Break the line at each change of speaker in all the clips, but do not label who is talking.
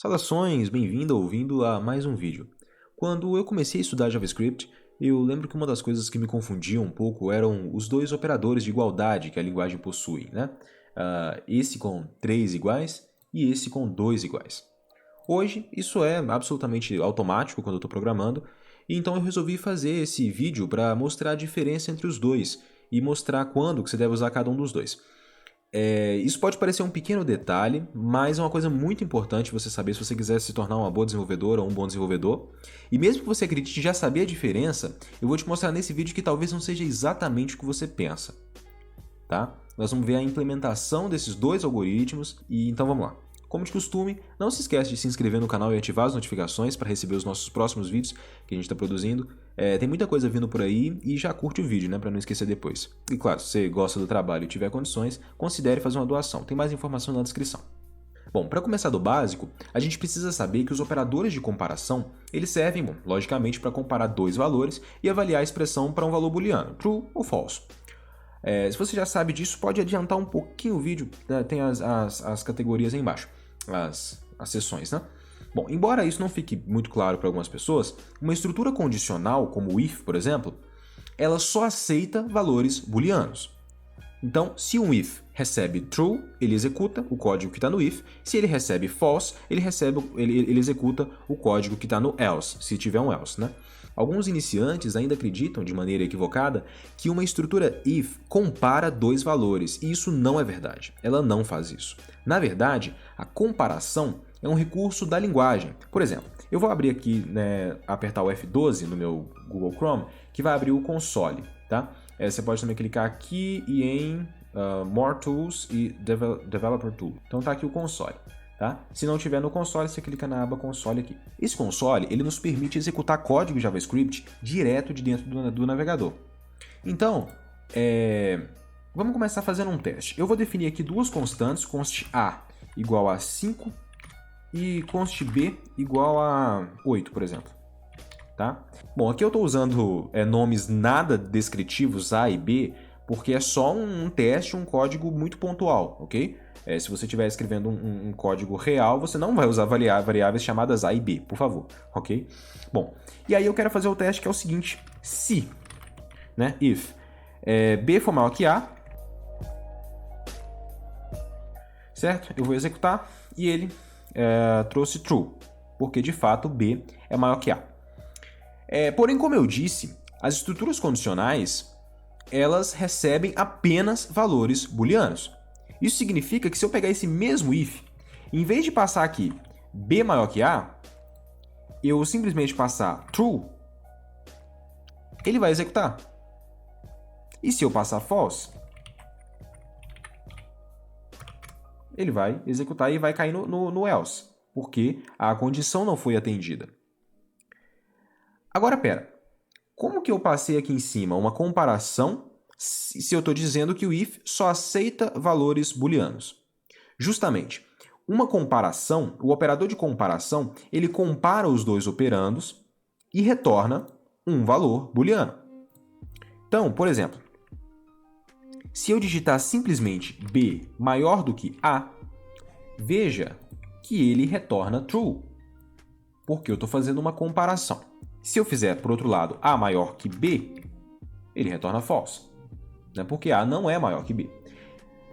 Saudações, bem-vindo ou ouvindo a mais um vídeo. Quando eu comecei a estudar JavaScript, eu lembro que uma das coisas que me confundia um pouco eram os dois operadores de igualdade que a linguagem possui, né? Esse com 3 iguais e esse com 2 iguais. Hoje, isso é absolutamente automático quando eu estou programando, e então eu resolvi fazer esse vídeo para mostrar a diferença entre os dois e mostrar quando que você deve usar cada um dos dois. Isso pode parecer um pequeno detalhe, mas é uma coisa muito importante você saber se você quiser se tornar uma boa desenvolvedora ou um bom desenvolvedor. E mesmo que você acredite já saber a diferença, eu vou te mostrar nesse vídeo que talvez não seja exatamente o que você pensa. Tá? Nós vamos ver a implementação desses dois algoritmos e então vamos lá. Como de costume, não se esquece de se inscrever no canal e ativar as notificações para receber os nossos próximos vídeos que a gente está produzindo. Tem muita coisa vindo por aí e já curte o vídeo, né, para não esquecer depois. E claro, se você gosta do trabalho e tiver condições, considere fazer uma doação. Tem mais informação na descrição. Bom, para começar do básico, a gente precisa saber que os operadores de comparação, eles servem, logicamente, para comparar dois valores e avaliar a expressão para um valor booleano, true ou false. Se você já sabe disso, pode adiantar um pouquinho o vídeo, né? Tem as categorias aí embaixo, as seções, né? Bom, embora isso não fique muito claro para algumas pessoas, uma estrutura condicional, como o if, por exemplo, ela só aceita valores booleanos. Então, se um if recebe true, ele executa o código que está no if. Se ele recebe false, ele executa o código que está no else, se tiver um else, né? Alguns iniciantes ainda acreditam, de maneira equivocada, que uma estrutura if compara dois valores, e isso não é verdade. Ela não faz isso. Na verdade, a comparação é um recurso da linguagem. Por exemplo, eu vou abrir aqui, apertar o F12 no meu Google Chrome, que vai abrir o console, tá? Você pode também clicar aqui e em More Tools e Developer Tool. Então tá aqui o console. Tá? Se não tiver no console, você clica na aba console aqui. Esse console ele nos permite executar código JavaScript direto de dentro do navegador. Então, vamos começar fazendo um teste. Eu vou definir aqui duas constantes, const A igual a 5 e const B igual a 8, por exemplo. Tá? Bom, aqui eu estou usando nomes nada descritivos A e B, porque é só um teste, um código muito pontual, ok? Se você estiver escrevendo um código real, você não vai usar variáveis chamadas A e B, por favor, ok? Bom, e aí eu quero fazer o teste que é o seguinte: se, né, if B for maior que A, certo? Eu vou executar e ele trouxe true, porque de fato B é maior que A. Porém, como eu disse, as estruturas condicionais elas recebem apenas valores booleanos. Isso significa que se eu pegar esse mesmo if, em vez de passar aqui B maior que A, eu simplesmente passar true, ele vai executar. E se eu passar false, ele vai executar e vai cair no else, porque a condição não foi atendida. Agora, pera. Como que eu passei aqui em cima uma comparação se eu estou dizendo que o if só aceita valores booleanos? Justamente, uma comparação, o operador de comparação, ele compara os dois operandos e retorna um valor booleano. Então, por exemplo, se eu digitar simplesmente B maior do que A, veja que ele retorna true, porque eu estou fazendo uma comparação. Se eu fizer, por outro lado, A maior que B, ele retorna false, né? Porque A não é maior que B.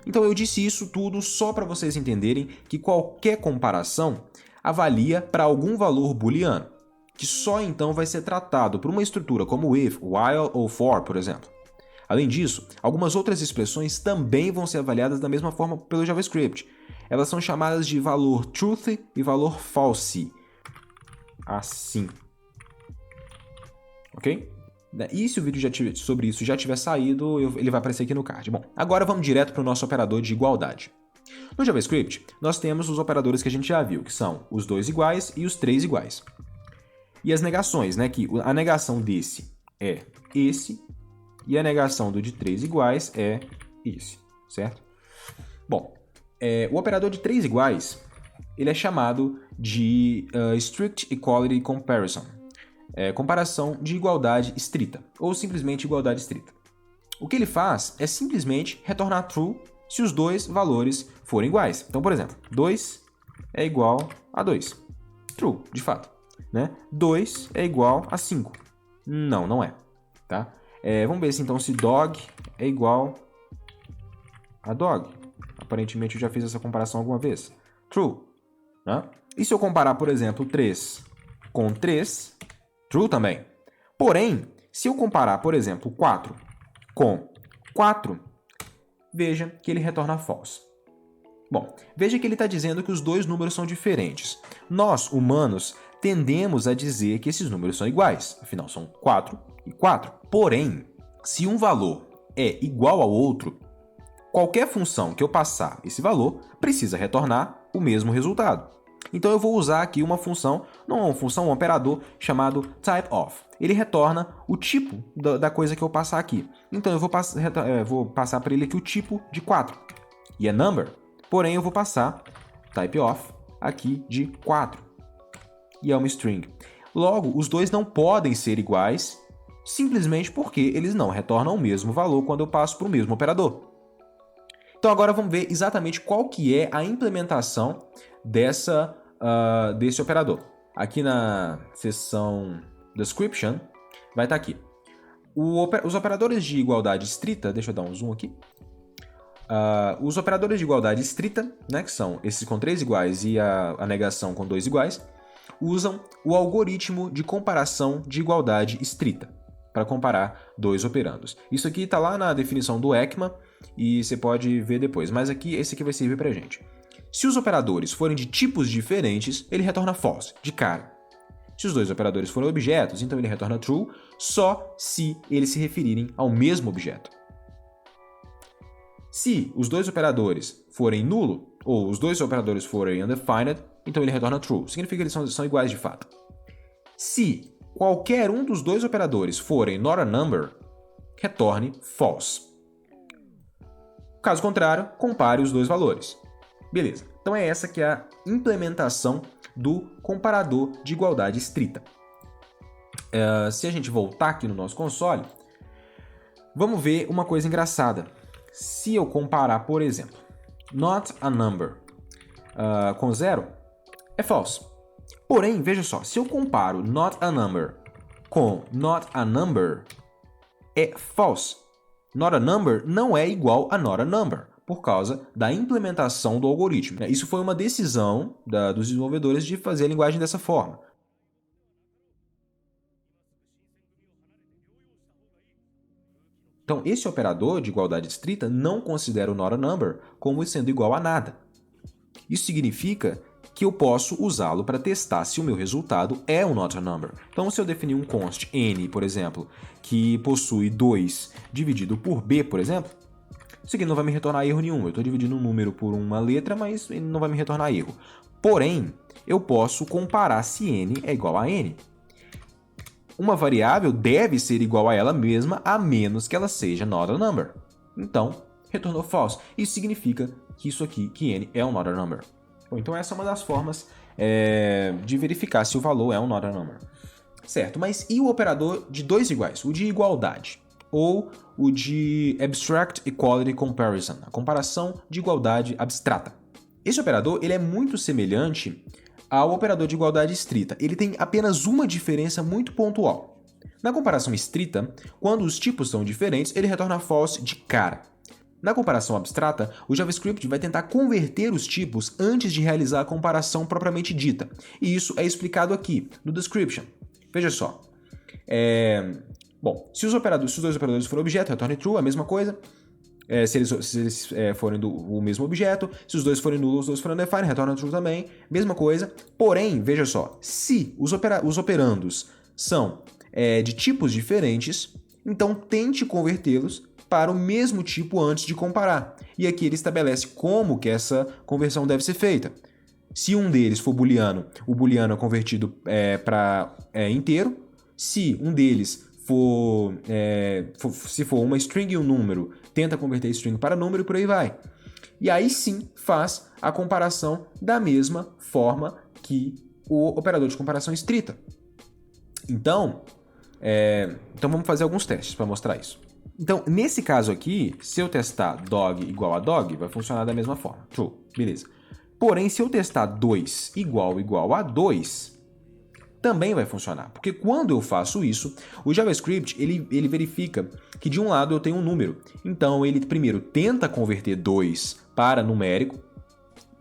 Então eu disse isso tudo só para vocês entenderem que qualquer comparação avalia para algum valor booleano, que só então vai ser tratado por uma estrutura como if, while ou for, por exemplo. Além disso, algumas outras expressões também vão ser avaliadas da mesma forma pelo JavaScript. Elas são chamadas de valor truth e valor false. Assim. Ok? E se o vídeo sobre isso já tiver saído, ele vai aparecer aqui no card. Bom, agora vamos direto para o nosso operador de igualdade. No JavaScript, nós temos os operadores que a gente já viu, que são os dois iguais e os três iguais. E as negações, né? Que a negação desse é esse e a negação do de três iguais é esse, certo? Bom, o operador de três iguais, ele é chamado de Strict Equality Comparison. Comparação de igualdade estrita, ou simplesmente igualdade estrita. O que ele faz é simplesmente retornar true se os dois valores forem iguais. Então, por exemplo, 2 é igual a 2. True, de fato. Né? 2 é igual a 5. Não, não é. Tá? Vamos ver então se dog é igual a dog. Aparentemente eu já fiz essa comparação alguma vez. True. Né? E se eu comparar, por exemplo, 3 com 3, true também. Porém, se eu comparar, por exemplo, 4 com 4, veja que ele retorna false. Bom, veja que ele está dizendo que os dois números são diferentes. Nós, humanos, tendemos a dizer que esses números são iguais. Afinal, são 4 e 4. Porém, se um valor é igual ao outro, qualquer função que eu passar esse valor precisa retornar o mesmo resultado. Então eu vou usar aqui uma função, não uma função, um operador chamado typeOf. Ele retorna o tipo da coisa que eu passar aqui. Então eu vou passar para ele aqui o tipo de 4. E é number, porém eu vou passar typeOf aqui de 4. E é uma string. Logo, os dois não podem ser iguais, simplesmente porque eles não retornam o mesmo valor quando eu passo para o mesmo operador. Então agora vamos ver exatamente qual que é a implementação desse operador. Aqui na seção description vai estar aqui. Os operadores de igualdade estrita, deixa eu dar um zoom aqui. Os operadores de igualdade estrita, né, que são esses com 3 iguais e a negação com 2 iguais, usam o algoritmo de comparação de igualdade estrita para comparar dois operandos. Isso aqui está lá na definição do ECMA e você pode ver depois, mas aqui esse aqui vai servir para a gente. Se os operadores forem de tipos diferentes, ele retorna false, de cara. Se os dois operadores forem objetos, então ele retorna true, só se eles se referirem ao mesmo objeto. Se os dois operadores forem nulo, ou os dois operadores forem undefined, então ele retorna true. Significa que eles são iguais de fato. Se qualquer um dos dois operadores forem not a number, retorne false. Caso contrário, compare os dois valores. Beleza, então é essa que é a implementação do comparador de igualdade estrita. Se a gente voltar aqui no nosso console, vamos ver uma coisa engraçada. Se eu comparar, por exemplo, not a number com 0, é false. Porém, veja só, se eu comparo not a number com not a number, é false. Not a number não é igual a not a number, por causa da implementação do algoritmo. Isso foi uma decisão dos desenvolvedores de fazer a linguagem dessa forma. Então, esse operador de igualdade estrita não considera o not a number como sendo igual a nada. Isso significa que eu posso usá-lo para testar se o meu resultado é um not a number. Então, se eu definir um const n, por exemplo, que possui 2 dividido por b, por exemplo, isso aqui não vai me retornar erro nenhum. Eu estou dividindo um número por uma letra, mas ele não vai me retornar erro. Porém, eu posso comparar se n é igual a n. Uma variável deve ser igual a ela mesma, a menos que ela seja not a number. Então, retornou false. Isso significa que isso aqui, que n, é um not a number. Bom, então essa é uma das formas de verificar se o valor é um not a number. Certo, mas e o operador de dois iguais? O de igualdade, ou o de Abstract Equality Comparison, a comparação de igualdade abstrata. Esse operador ele é muito semelhante ao operador de igualdade estrita. Ele tem apenas uma diferença muito pontual. Na comparação estrita, quando os tipos são diferentes, ele retorna false de cara. Na comparação abstrata, o JavaScript vai tentar converter os tipos antes de realizar a comparação propriamente dita. E isso é explicado aqui, no description. Veja só. Bom, se os dois operadores forem objeto, retorne true, a mesma coisa. Se eles forem o mesmo objeto, se os dois forem nulos, os dois forem undefined, retorna true também, mesma coisa. Porém, veja só, se os operandos são de tipos diferentes, então tente convertê-los para o mesmo tipo antes de comparar. E aqui ele estabelece como que essa conversão deve ser feita. Se um deles for booleano, o booleano é convertido para inteiro. Se um deles se for uma string e um número, tenta converter string para número e por aí vai. E aí sim faz a comparação da mesma forma que o operador de comparação estrita. Então vamos fazer alguns testes para mostrar isso. Então, nesse caso aqui, se eu testar dog igual a dog, vai funcionar da mesma forma. True, beleza. Porém, se eu testar 2 igual a 2, também vai funcionar. Porque quando eu faço isso, o JavaScript ele verifica que de um lado eu tenho um número. Então ele primeiro tenta converter 2 para numérico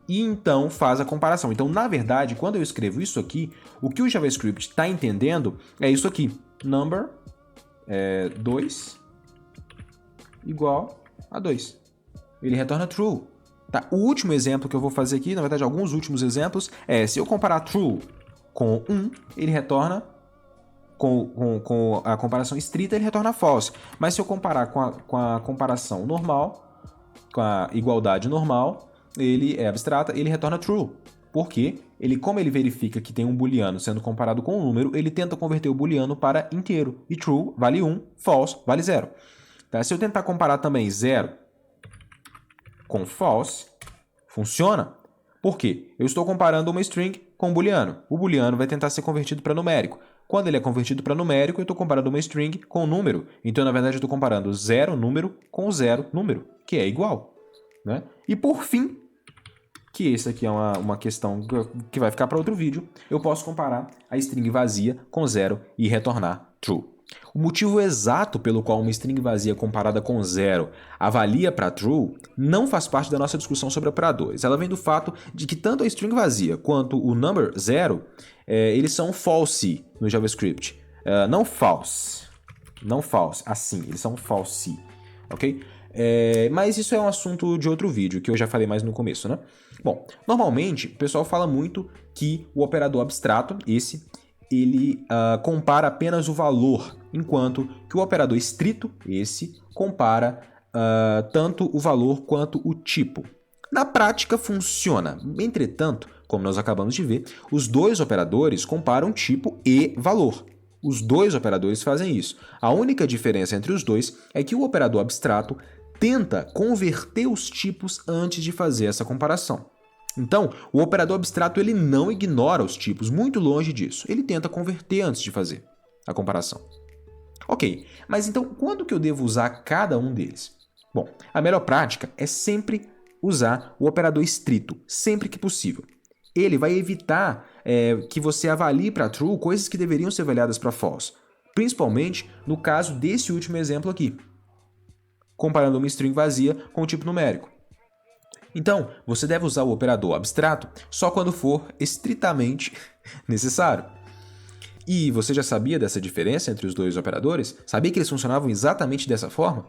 e então faz a comparação. Então, na verdade, quando eu escrevo isso aqui, o que o JavaScript está entendendo é isso aqui. Number 2 igual a 2. Ele retorna true. Tá? O último exemplo que eu vou fazer aqui, na verdade, alguns últimos exemplos, se eu comparar true com 1, ele retorna, com a comparação estrita, ele retorna false. Mas se eu comparar com a comparação normal, com a igualdade normal, ele é abstrata, ele retorna true. Por quê? Como ele verifica que tem um booleano sendo comparado com um número, ele tenta converter o booleano para inteiro. E true vale 1, false vale 0. Tá? Se eu tentar comparar também 0 com false, funciona. Por quê? Eu estou comparando uma string com um booleano. O booleano vai tentar ser convertido para numérico. Quando ele é convertido para numérico, eu estou comparando uma string com um número. Então, na verdade, eu estou comparando 0 número com 0 número, que é igual. Né? E por fim, que esse aqui é uma questão que vai ficar para outro vídeo, eu posso comparar a string vazia com 0 e retornar true. O motivo exato pelo qual uma string vazia comparada com 0 avalia para true não faz parte da nossa discussão sobre operadores. Ela vem do fato de que tanto a string vazia quanto o number 0, eles são false no JavaScript. Não false, assim, eles são false, ok? Mas isso é um assunto de outro vídeo, que eu já falei mais no começo, né? Bom, normalmente o pessoal fala muito que o operador abstrato, ele compara apenas o valor, enquanto que o operador estrito, compara tanto o valor quanto o tipo. Na prática funciona, entretanto, como nós acabamos de ver, os dois operadores comparam tipo e valor. Os dois operadores fazem isso. A única diferença entre os dois é que o operador abstrato tenta converter os tipos antes de fazer essa comparação. Então, o operador abstrato ele não ignora os tipos, muito longe disso. Ele tenta converter antes de fazer a comparação. Ok, mas então quando que eu devo usar cada um deles? Bom, a melhor prática é sempre usar o operador estrito, sempre que possível. Ele vai evitar que você avalie para true coisas que deveriam ser avaliadas para false, principalmente no caso desse último exemplo aqui, comparando uma string vazia com o tipo numérico. Então, você deve usar o operador abstrato só quando for estritamente necessário. E você já sabia dessa diferença entre os dois operadores? Sabia que eles funcionavam exatamente dessa forma?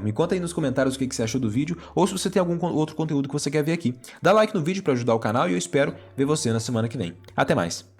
Me conta aí nos comentários o que você achou do vídeo ou se você tem algum outro conteúdo que você quer ver aqui. Dá like no vídeo para ajudar o canal e eu espero ver você na semana que vem. Até mais!